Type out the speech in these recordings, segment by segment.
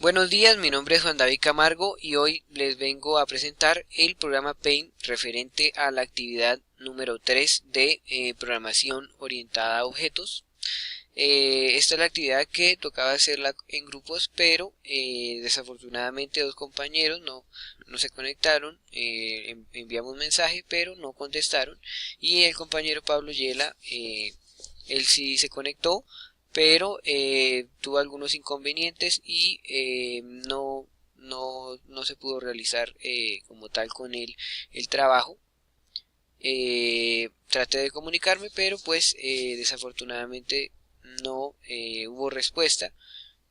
Buenos días, mi nombre es Juan David Camargo y hoy les vengo a presentar el programa Paint referente a la actividad número 3 de programación orientada a objetos. Esta es la actividad que tocaba hacerla en grupos, pero desafortunadamente dos compañeros no se conectaron, enviamos mensaje pero no contestaron, y el compañero Pablo Yela, él sí se conectó, pero tuvo algunos inconvenientes y no se pudo realizar como tal con él el trabajo. Traté de comunicarme, pero pues desafortunadamente no hubo respuesta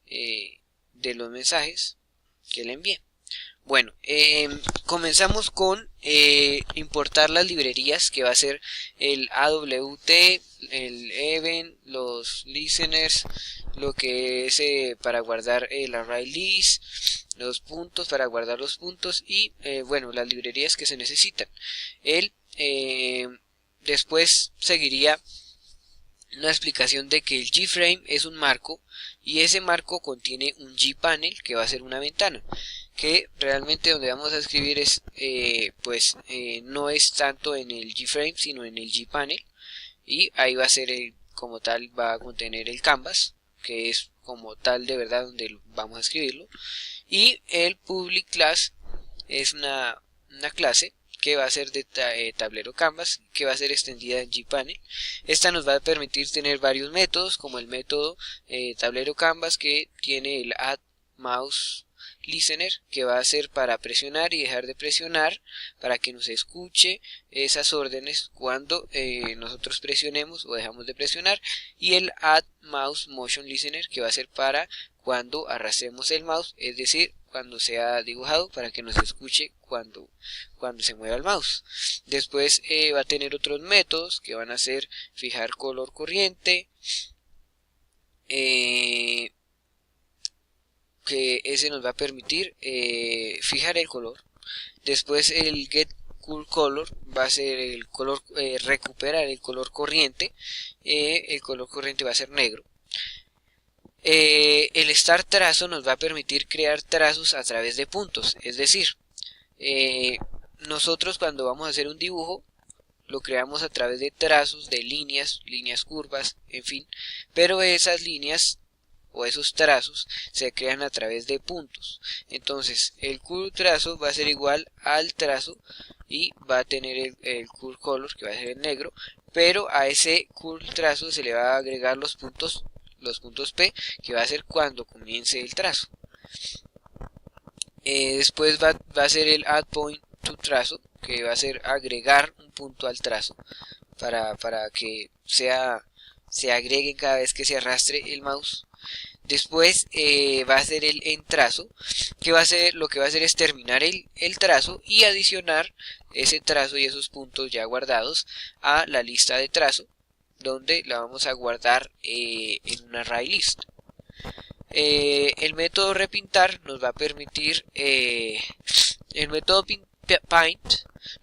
de los mensajes que le envié. Bueno, comenzamos con importar las librerías, que va a ser el AWT, el Event, los listeners, lo que es para guardar el array list, los puntos para guardar los puntos y bueno, las librerías que se necesitan. Después seguiría una explicación de que el G-Frame es un marco y ese marco contiene un G-Panel que va a ser una ventana, que realmente donde vamos a escribir es no es tanto en el G-Frame sino en el G-Panel, y ahí va a ser como tal, va a contener el canvas, que es como tal de verdad donde vamos a escribirlo. Y el public class es una clase que va a ser de tablero canvas, que va a ser extendida en Gpanel. Esta nos va a permitir tener varios métodos, como el método tablero canvas, que tiene el add mouse listener, que va a ser para presionar y dejar de presionar, para que nos escuche esas órdenes cuando nosotros presionemos o dejamos de presionar, y el add mouse motion listener, que va a ser para cuando arrastremos el mouse, es decir, cuando sea dibujado, para que nos escuche cuando se mueva el mouse. Después va a tener otros métodos que van a ser fijar color corriente, que ese nos va a permitir fijar el color. Después el get cool color va a ser el color, recuperar el color corriente. El color corriente va a ser negro. El start trazo nos va a permitir crear trazos a través de puntos, es decir, nosotros cuando vamos a hacer un dibujo lo creamos a través de trazos, de líneas curvas, en fin, pero esas líneas o esos trazos se crean a través de puntos. Entonces el curve trazo va a ser igual al trazo y va a tener el curve color, que va a ser el negro, pero a ese curve trazo se le va a agregar los puntos P, que va a ser cuando comience el trazo. Después va a ser el add point to trazo, que va a ser agregar un punto al trazo para que se agregue cada vez que se arrastre el mouse. Después va a ser el en trazo, que va a ser, lo que va a hacer es terminar el trazo y adicionar ese trazo y esos puntos ya guardados a la lista de trazo, donde la vamos a guardar en un array list. El método repintar nos va a permitir, el método paint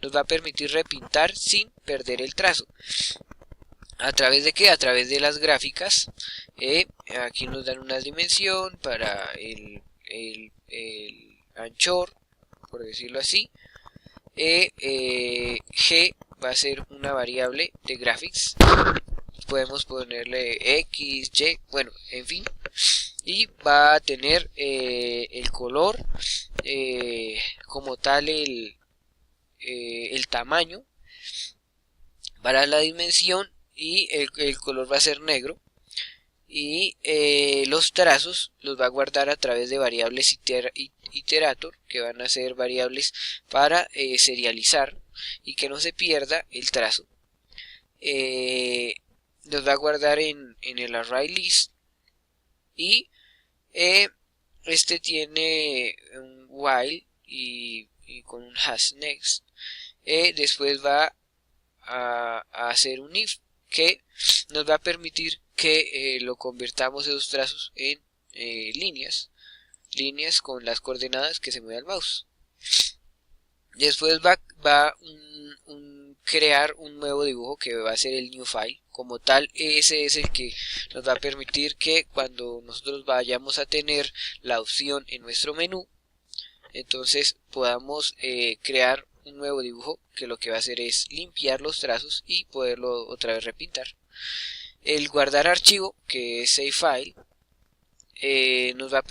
nos va a permitir repintar sin perder el trazo. ¿A través de qué? A través de las gráficas. Aquí nos dan una dimensión para el anchor, por decirlo así. G va a ser una variable de graphics. Podemos ponerle X, Y, bueno, en fin. Y va a tener el color, como tal el tamaño para la dimensión, y el color va a ser negro, y los trazos los va a guardar a través de variables iterator, que van a ser variables para serializar y que no se pierda el trazo. Los va a guardar en el array list, y este tiene un while y con un hash next. Después va a hacer un if, que nos va a permitir que lo convertamos esos trazos en líneas con las coordenadas que se mueve el mouse. Después va a crear un nuevo dibujo, que va a ser el new file, como tal, ese es el que nos va a permitir que cuando nosotros vayamos a tener la opción en nuestro menú, entonces podamos crear un nuevo dibujo que lo que va a hacer es limpiar los trazos y poderlo otra vez repintar. El guardar archivo, que es Save File, nos va a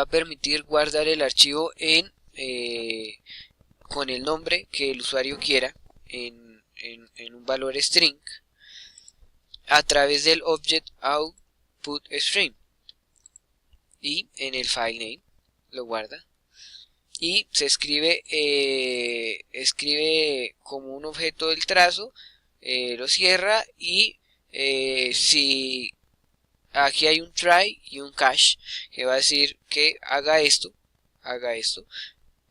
permitir guardar el archivo con el nombre que el usuario quiera en un valor string a través del object output stream, y en el file name lo guarda y se escribe como un objeto del trazo, lo cierra y si aquí hay un try y un catch que va a decir que haga esto.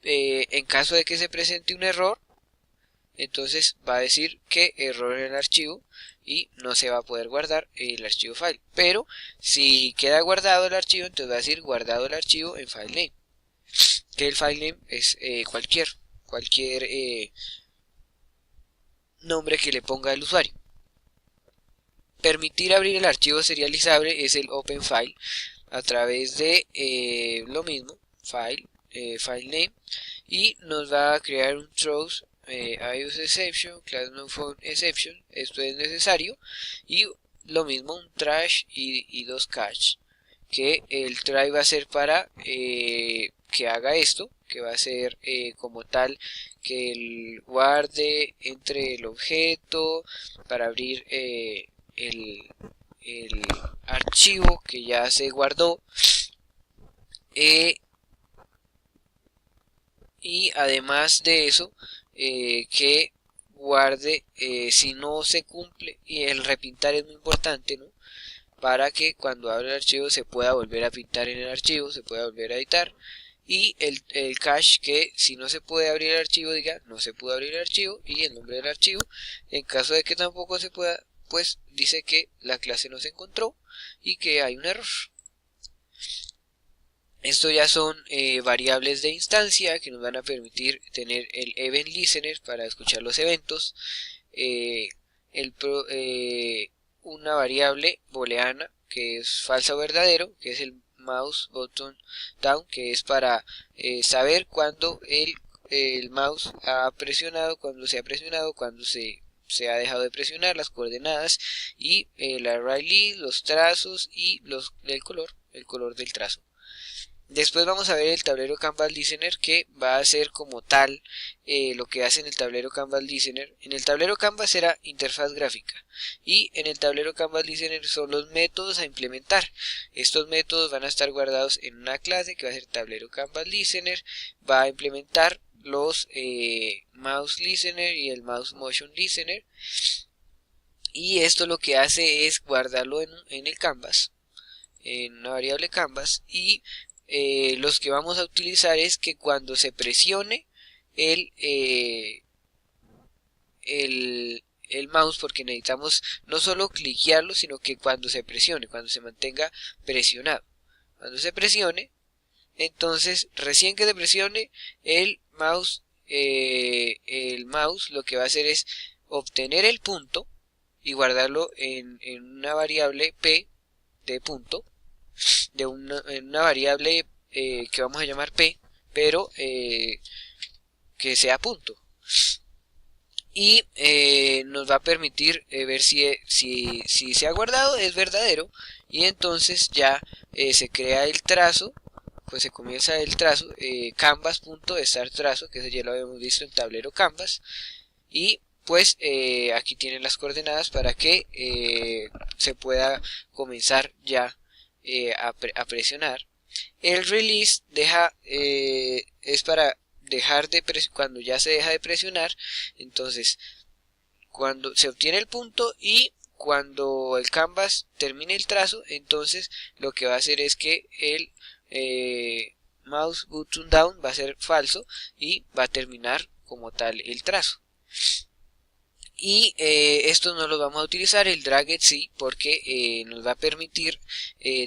En caso de que se presente un error, entonces va a decir que error en el archivo y no se va a poder guardar el archivo file. Pero si queda guardado el archivo, entonces va a decir guardado el archivo en file name, que el file name es cualquier nombre que le ponga el usuario. Permitir abrir el archivo serializable es el open file a través de lo mismo, file name, y nos va a crear un throws IOS exception, class no found exception. Esto es necesario, y lo mismo un trash y dos catch, que el try va a ser para que haga esto, que va a ser como tal que el guarde entre el objeto para abrir el archivo que ya se guardó, y además de eso que guarde si no se cumple, y el repintar es muy importante, ¿no? Para que cuando abra el archivo se pueda volver a pintar en el archivo, se pueda volver a editar, y el cache, que si no se puede abrir el archivo diga no se pudo abrir el archivo y el nombre del archivo. En caso de que tampoco se pueda, pues dice que la clase no se encontró y que hay un error. Esto ya son variables de instancia que nos van a permitir tener el event listener para escuchar los eventos, una variable booleana que es falsa o verdadero, que es el mouse button down, que es para saber cuando el mouse ha presionado, cuando se ha presionado, cuando se ha dejado de presionar, las coordenadas, y el array list, los trazos y el color del trazo. Después vamos a ver el tablero Canvas Listener, que va a ser como tal lo que hace en el tablero Canvas Listener. En el tablero Canvas era interfaz gráfica, y en el tablero Canvas Listener son los métodos a implementar. Estos métodos van a estar guardados en una clase que va a ser tablero Canvas Listener. Va a implementar los Mouse Listener y el Mouse Motion Listener, y esto lo que hace es guardarlo en el Canvas, en una variable Canvas, y los que vamos a utilizar es que cuando se presione el mouse, porque necesitamos no solo cliquearlo, sino que cuando se presione, cuando se mantenga presionado, cuando se presione, entonces recién que se presione el mouse lo que va a hacer es obtener el punto y guardarlo en una variable p de punto, en una variable que vamos a llamar p, pero que sea punto, y nos va a permitir ver si se ha guardado, es verdadero, y entonces ya se crea el trazo, pues se comienza el trazo, canvas.startTrazo, que eso ya lo habíamos visto en tablero Canvas, y pues aquí tienen las coordenadas para que se pueda comenzar ya a presionar. El release es para dejar de cuando ya se deja de presionar, entonces cuando se obtiene el punto y cuando el canvas termine el trazo, entonces lo que va a hacer es que el mouse button down va a ser falso y va a terminar como tal el trazo. Y esto no lo vamos a utilizar, el drag sí, porque nos va a permitir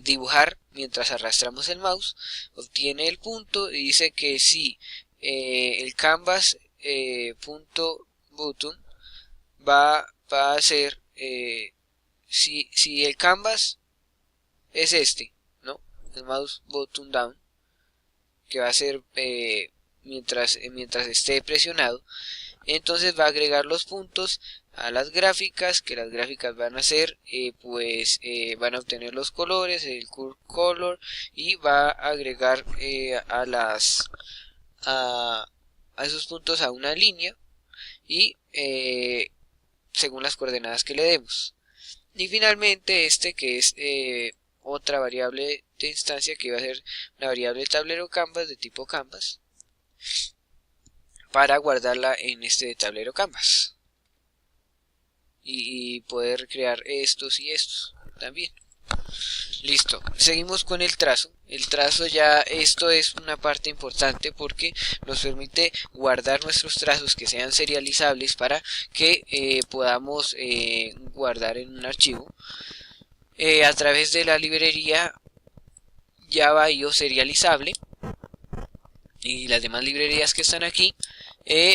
dibujar mientras arrastramos el mouse. Obtiene el punto y dice que si el canvas punto button va a ser, si el canvas es este, ¿no? El mouse button down, que va a ser mientras esté presionado, entonces va a agregar los puntos a las gráficas, que las gráficas van a ser van a obtener los colores, el curve color, y va a agregar a esos puntos a una línea y según las coordenadas que le demos. Y finalmente este, que es otra variable de instancia, que va a ser una variable de tablero canvas de tipo canvas, para guardarla en este tablero canvas y poder crear estos y estos también. Listo, seguimos con el trazo. El trazo, ya esto es una parte importante porque nos permite guardar nuestros trazos que sean serializables para que podamos guardar en un archivo a través de la librería Java.io serializable y las demás librerías que están aquí.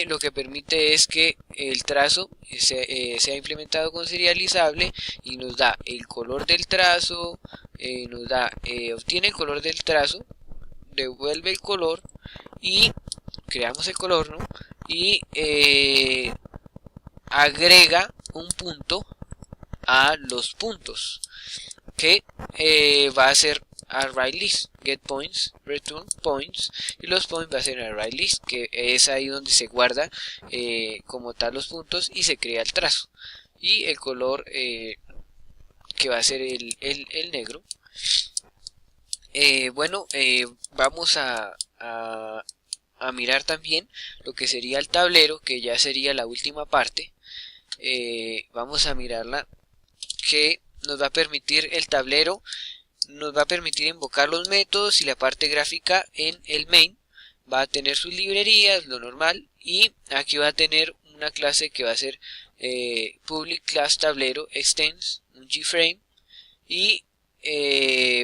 Lo que permite es que el trazo sea implementado con serializable y nos da el color del trazo, obtiene el color del trazo, devuelve el color y creamos el color, ¿no? Y agrega un punto a los puntos, que va a ser ArrayList, get points, return points, y los points va a ser ArrayList, que es ahí donde se guarda como tal los puntos y se crea el trazo, y el color que va a ser el negro. Bueno, vamos a mirar también lo que sería el tablero, que ya sería la última parte. Vamos a mirarla, que nos va a permitir el tablero, nos va a permitir invocar los métodos y la parte gráfica en el main. Va a tener sus librerías, lo normal, y aquí va a tener una clase que va a ser public class tablero extends, un gframe, y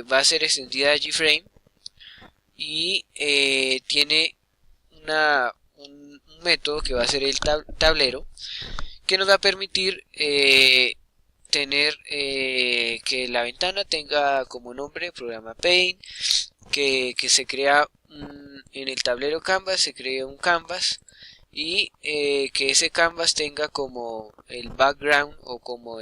va a ser extendida a gframe, y tiene un método que va a ser el tablero, que nos va a permitir tener que la ventana tenga como nombre programa Paint, que se crea en el tablero canvas, se crea un canvas, y que ese canvas tenga como el background o como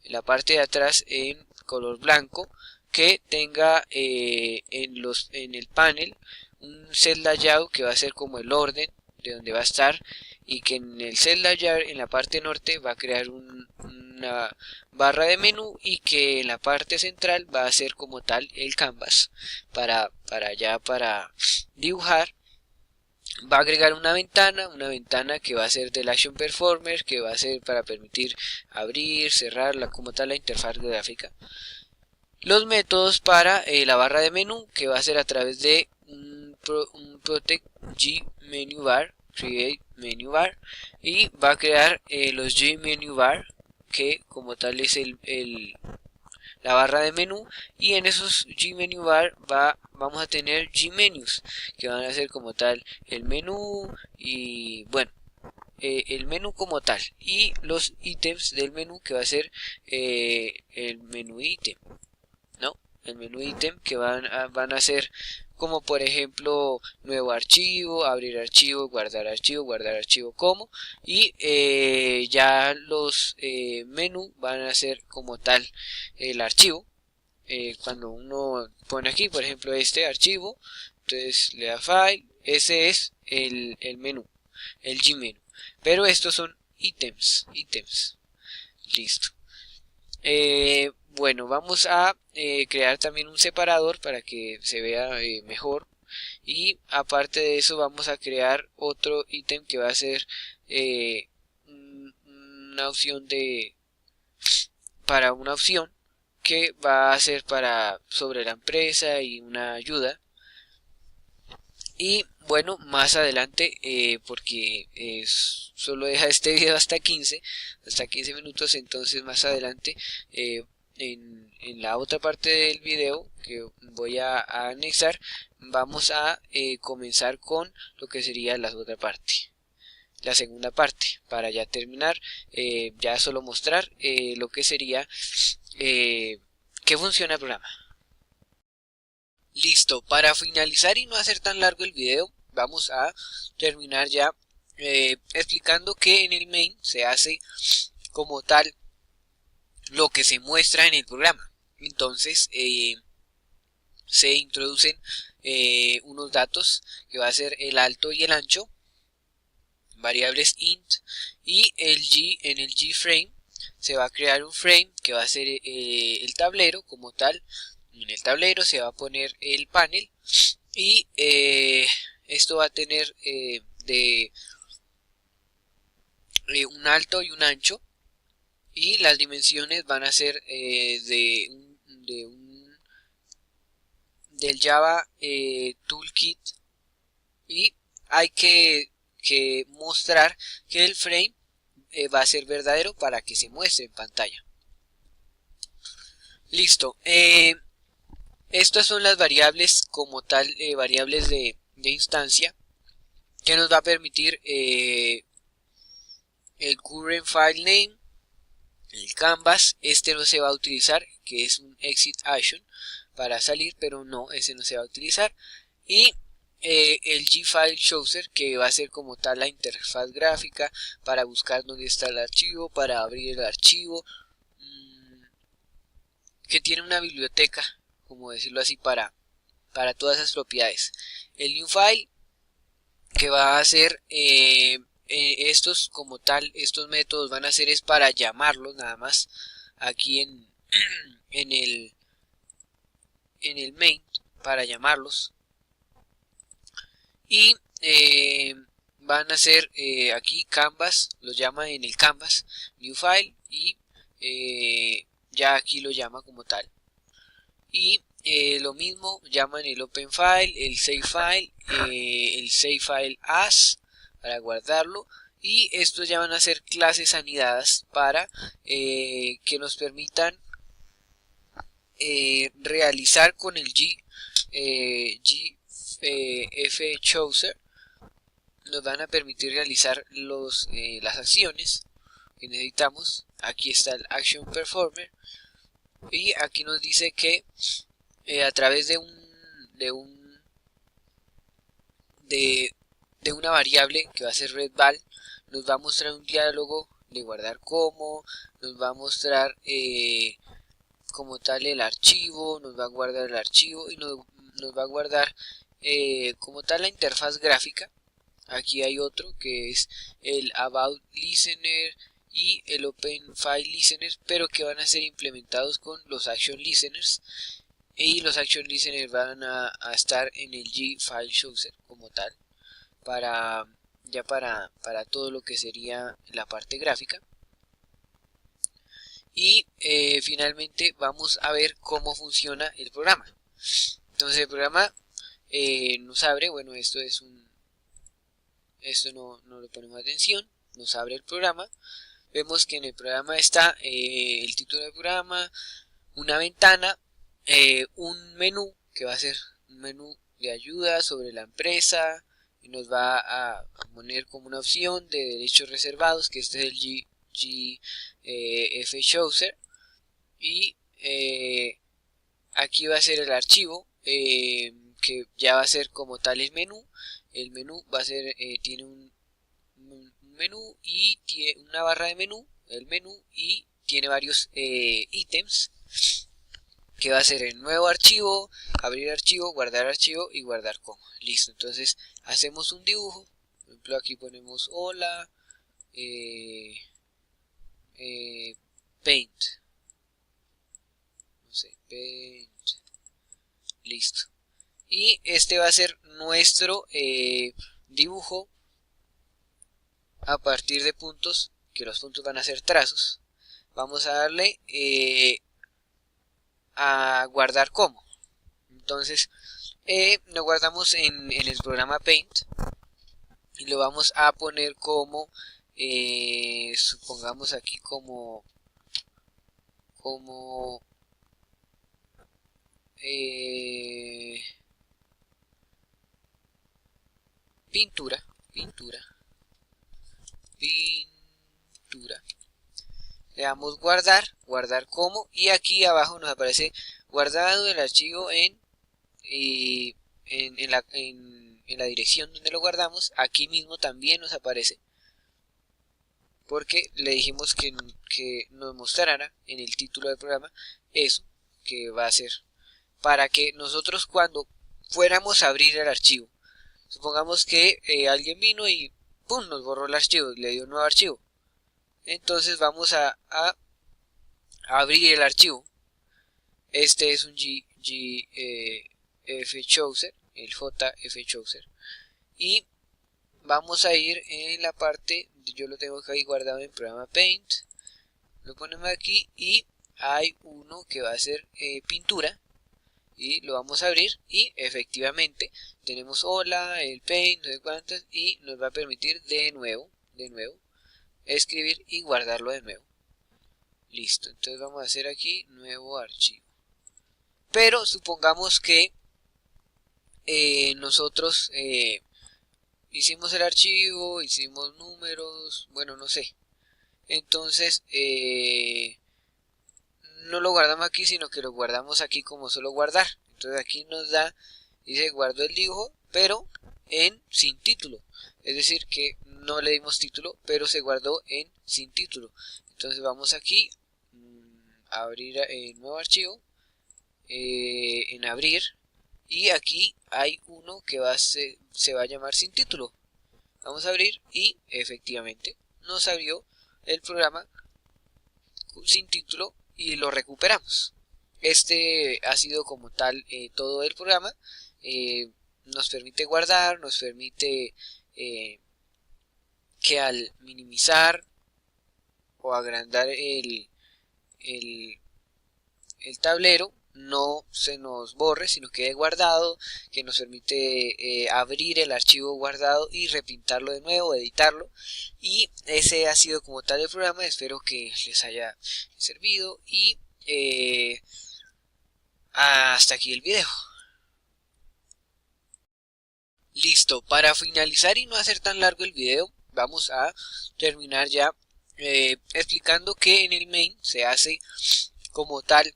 la parte de atrás en color blanco, que tenga en el panel un set layout que va a ser como el orden de donde va a estar, y que en el set layout en la parte norte va a crear una barra de menú, y que en la parte central va a ser como tal el canvas para dibujar. Va a agregar una ventana que va a ser del Action Performer, que va a ser para permitir abrir, cerrar, como tal la interfaz gráfica. Los métodos para la barra de menú, que va a ser a través de un protect G menu bar, create menu bar, y va a crear los G menu bar, que como tal es la barra de menú, y en esos G menu bar vamos a tener G menus, que van a ser como tal el menú, y bueno, el menú como tal, y los ítems del menú, que va a ser el menú ítem, ¿no? El menú ítem, que van a ser como por ejemplo nuevo archivo, abrir archivo, guardar archivo como, y ya los menú van a ser como tal el archivo. Cuando uno pone aquí por ejemplo este archivo, entonces le da file, ese es el menú, el Gmenú, pero estos son ítems. Listo. Bueno, vamos a crear también un separador para que se vea mejor, y aparte de eso vamos a crear otro ítem que va a ser una opción para una opción que va a ser sobre la empresa y una ayuda. Y bueno, más adelante, porque solo deja este video hasta 15 minutos, entonces más adelante en la otra parte del video que voy a anexar, vamos a comenzar con lo que sería la otra parte. la segunda parte para ya terminar, ya solo mostrar lo que sería que funciona el programa. Listo, para finalizar y no hacer tan largo el video, vamos a terminar ya explicando que en el main se hace como tal lo que se muestra en el programa. Entonces se introducen unos datos que va a ser el alto y el ancho, variables int, y en el gFrame se va a crear un frame que va a ser el tablero como tal. En el tablero se va a poner el panel y esto va a tener un alto y un ancho, y las dimensiones van a ser del Java Toolkit, y hay que mostrar que el frame va a ser verdadero para que se muestre en pantalla. Listo. Estas son las variables como tal, variables de instancia, que nos va a permitir el current file name, el canvas. Este no se va a utilizar, que es un exit action para salir, pero no, ese no se va a utilizar. Y el gFileChooser, que va a ser como tal la interfaz gráfica para buscar dónde está el archivo, para abrir el archivo, que tiene una biblioteca, como decirlo así, para todas esas propiedades. El newFile, que va a hacer estos como tal, estos métodos van a ser es para llamarlos nada más aquí en el main, para llamarlos. Y van a ser aquí canvas, los llama en el canvas, new file, y ya aquí lo llama como tal. Y lo mismo llaman el open file, el save file as para guardarlo, y estos ya van a ser clases anidadas para que nos permitan realizar con el gFchooser, nos van a permitir realizar las acciones que necesitamos. Aquí está el action performer, y aquí nos dice que a través de una variable que va a ser redval, nos va a mostrar un diálogo de guardar como, nos va a mostrar como tal el archivo, nos va a guardar el archivo, y nos va a guardar como tal la interfaz gráfica. Aquí hay otro que es el about listener y el open file listener, pero que van a ser implementados con los action listeners, y los action listeners van a estar en el gFileChooser como tal para todo lo que sería la parte gráfica. Y finalmente vamos a ver cómo funciona el programa. Entonces el programa nos abre, bueno, esto no le ponemos atención, nos abre el programa. Vemos que en el programa está el título del programa, una ventana, un menú que va a ser un menú de ayuda sobre la empresa, y nos va a poner como una opción de derechos reservados, que este es el gFchooser, y aquí va a ser el archivo que ya va a ser como tal el menú. El menú va a ser tiene un menú y tiene una barra de menú, el menú, y tiene varios ítems, que va a ser el nuevo archivo, abrir archivo, guardar y guardar como. Listo, entonces hacemos un dibujo. Por ejemplo, aquí ponemos hola paint, no sé, paint, listo. Y este va a ser nuestro dibujo a partir de puntos, que los puntos van a ser trazos. Vamos a darle a guardar como. Entonces lo guardamos en el programa Paint, y lo vamos a poner como supongamos aquí como pintura, pintura. Le damos guardar, guardar como, y aquí abajo nos aparece guardado el archivo en la dirección donde lo guardamos. Aquí mismo también nos aparece, porque le dijimos que nos mostrara en el título del programa eso que va a hacer, para que nosotros cuando fuéramos a abrir el archivo, supongamos que alguien vino y ¡pum!, nos borró el archivo, le dio un nuevo archivo. Entonces vamos a abrir el archivo. Este es un JFChooser, el JFChooser, y vamos a ir en la parte, yo lo tengo ahí guardado en el programa Paint, lo ponemos aquí y hay uno que va a ser pintura, y lo vamos a abrir y efectivamente tenemos hola, el Paint, no sé cuántas, y nos va a permitir de nuevo escribir y guardarlo de nuevo. Listo, entonces vamos a hacer aquí nuevo archivo. Pero supongamos que nosotros hicimos el archivo, hicimos números, bueno, no sé. Entonces no lo guardamos aquí, sino que lo guardamos aquí como solo guardar. Entonces aquí nos da, dice guardo el dibujo, pero sin título. Es decir, que no le dimos título, pero se guardó en sin título. Entonces vamos aquí, abrir nuevo archivo, en abrir, y aquí hay uno que se va a llamar sin título. Vamos a abrir y efectivamente nos abrió el programa sin título y lo recuperamos. Este ha sido como tal todo el programa. Nos permite guardar, nos permite que al minimizar o agrandar el tablero no se nos borre, sino quede guardado, que nos permite abrir el archivo guardado y repintarlo de nuevo, editarlo. Y ese ha sido como tal el programa. Espero que les haya servido y hasta aquí el video. Listo, para finalizar y no hacer tan largo el video, vamos a terminar ya explicando que en el main se hace como tal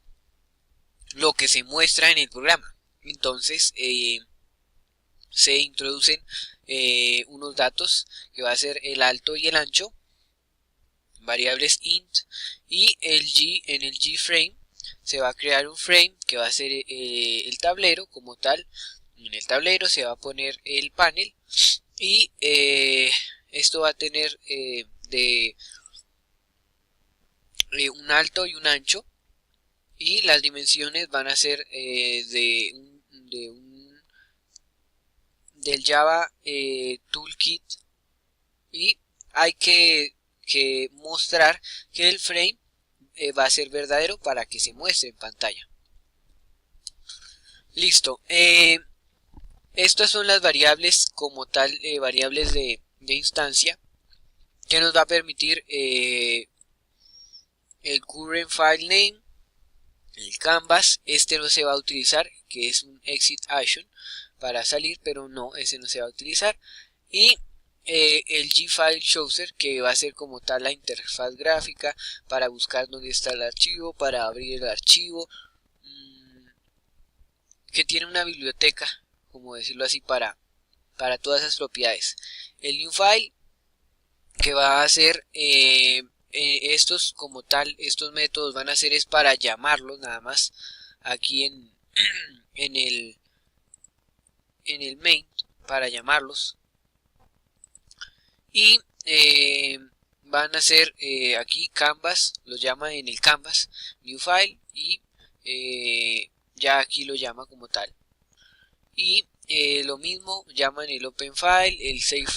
lo que se muestra en el programa. Entonces se introducen unos datos que va a ser el alto y el ancho, variables int, y en el gframe se va a crear un frame que va a ser el tablero como tal. En el tablero se va a poner el panel y esto va a tener un alto y un ancho, y las dimensiones van a ser del Java Toolkit, y hay que mostrar que el frame va a ser verdadero para que se muestre en pantalla. Listo, estas son las variables como tal, variables de instancia, que nos va a permitir el current file name, el canvas. Este no se va a utilizar, que es un exit action para salir, pero no, ese no se va a utilizar. Y el JFileChooser, que va a ser como tal la interfaz gráfica para buscar dónde está el archivo, para abrir el archivo, que tiene una biblioteca, como decirlo así, para todas esas propiedades. El newFile, que va a hacer estos como tal, estos métodos van a ser es para llamarlos nada más aquí en el main, para llamarlos. Y van a ser aquí canvas, los llama en el canvas, new file, y ya aquí lo llama como tal. Y lo mismo llaman el open file, el save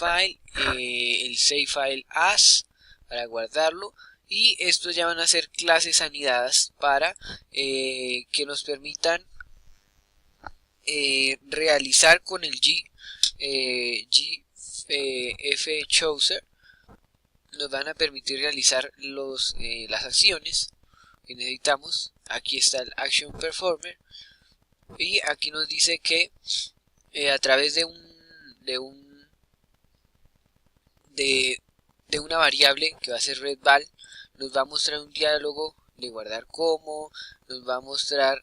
file as para guardarlo. Y estos ya van a ser clases anidadas para que nos permitan realizar con el JFChooser, nos van a permitir realizar las acciones que necesitamos. Aquí está el Action Performer, y aquí nos dice que a través de de una variable que va a ser redval, nos va a mostrar un diálogo de guardar como, nos va a mostrar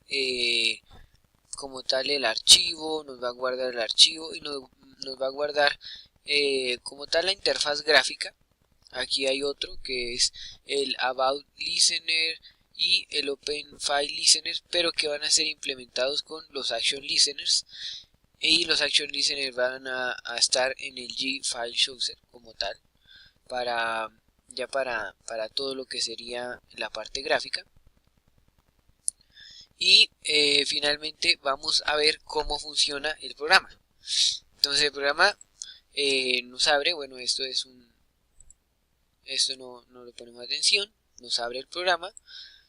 como tal el archivo, nos va a guardar el archivo y nos va a guardar como tal la interfaz gráfica. Aquí hay otro que es el About Listener y el Open File Listener, pero que van a ser implementados con los Action Listeners, y los Action Listeners van a estar en el G File Chooser como tal, para todo lo que sería la parte gráfica. Y finalmente vamos a ver cómo funciona el programa. Entonces el programa nos abre, bueno, esto no le ponemos atención, nos abre el programa.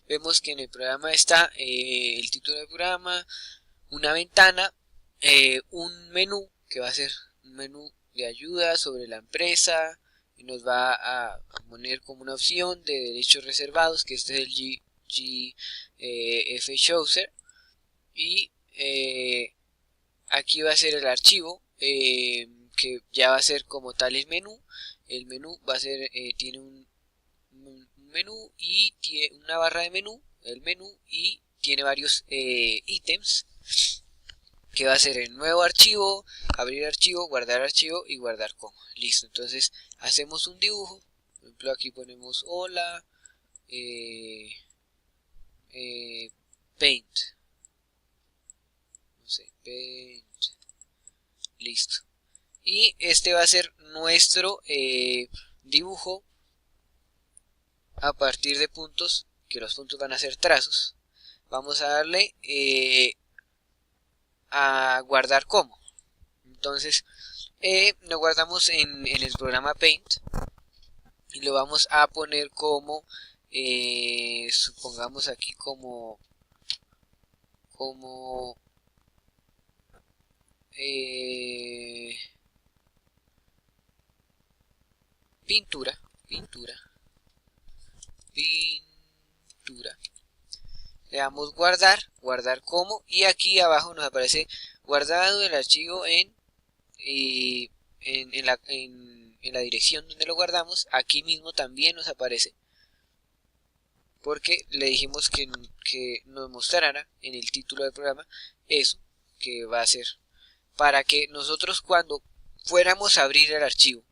Vemos que en el programa está el título del programa, una ventana, un menú que va a ser un menú de ayuda sobre la empresa, y nos va a poner como una opción de derechos reservados, que este es el GF Chooser, y aquí va a ser el archivo que ya va a ser como tal el menú. El menú va a ser, tiene un menú y tiene una barra de menú, el menú, y tiene varios ítems, que va a ser el nuevo archivo, abrir archivo, guardar y guardar como. Listo, entonces hacemos un dibujo. Por ejemplo, aquí ponemos hola, paint, no sé, paint, listo. Y este va a ser nuestro dibujo a partir de puntos, que los puntos van a ser trazos. Vamos a darle a guardar como. Entonces lo guardamos en el programa Paint y lo vamos a poner como supongamos aquí como pintura. Le damos guardar como, y aquí abajo nos aparece guardado el archivo en la dirección donde lo guardamos. Aquí mismo también nos aparece, porque le dijimos que nos mostrara en el título del programa eso que va a ser, para que nosotros cuando fuéramos a abrir el archivo,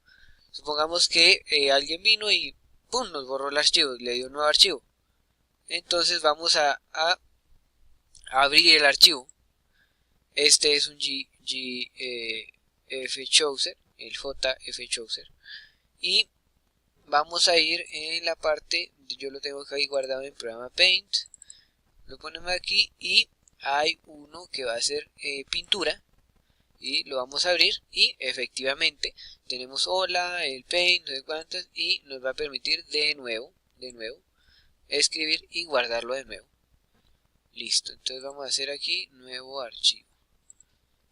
supongamos que alguien vino y ¡pum!, nos borró el archivo, le dio un nuevo archivo. Entonces vamos a abrir el archivo. Este es un GF Chooser, el JF Chooser, y vamos a ir en la parte, yo lo tengo aquí guardado en el programa Paint, lo ponemos aquí y hay uno que va a ser pintura, y lo vamos a abrir y efectivamente tenemos hola, el Paint, no sé cuántas, y nos va a permitir de nuevo escribir y guardarlo de nuevo. Listo, entonces vamos a hacer aquí nuevo archivo.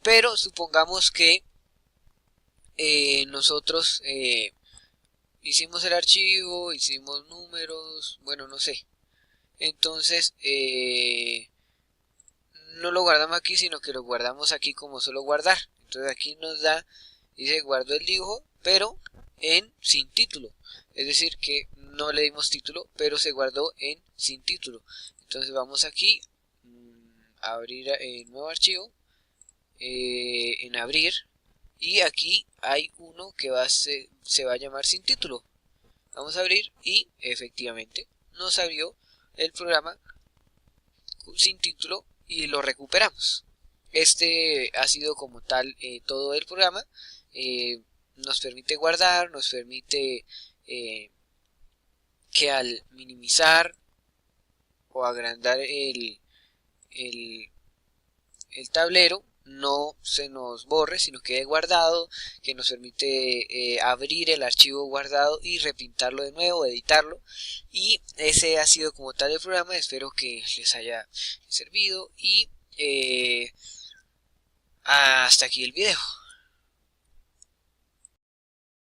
Pero supongamos que nosotros hicimos el archivo, hicimos números, bueno, no sé. Entonces no lo guardamos aquí, sino que lo guardamos aquí como solo guardar. Entonces aquí nos da, dice guardo el dibujo, pero sin título. Es decir, que no le dimos título, pero se guardó en sin título. Entonces vamos aquí, a abrir el nuevo archivo, en abrir, y aquí hay uno que se va a llamar sin título. Vamos a abrir y efectivamente nos abrió el programa sin título y lo recuperamos. Este ha sido como tal todo el programa. Nos permite guardar, nos permite que al minimizar o agrandar el tablero no se nos borre, sino quede guardado, que nos permite abrir el archivo guardado y repintarlo de nuevo, editarlo. Y ese ha sido como tal el programa. Espero que les haya servido y hasta aquí el video.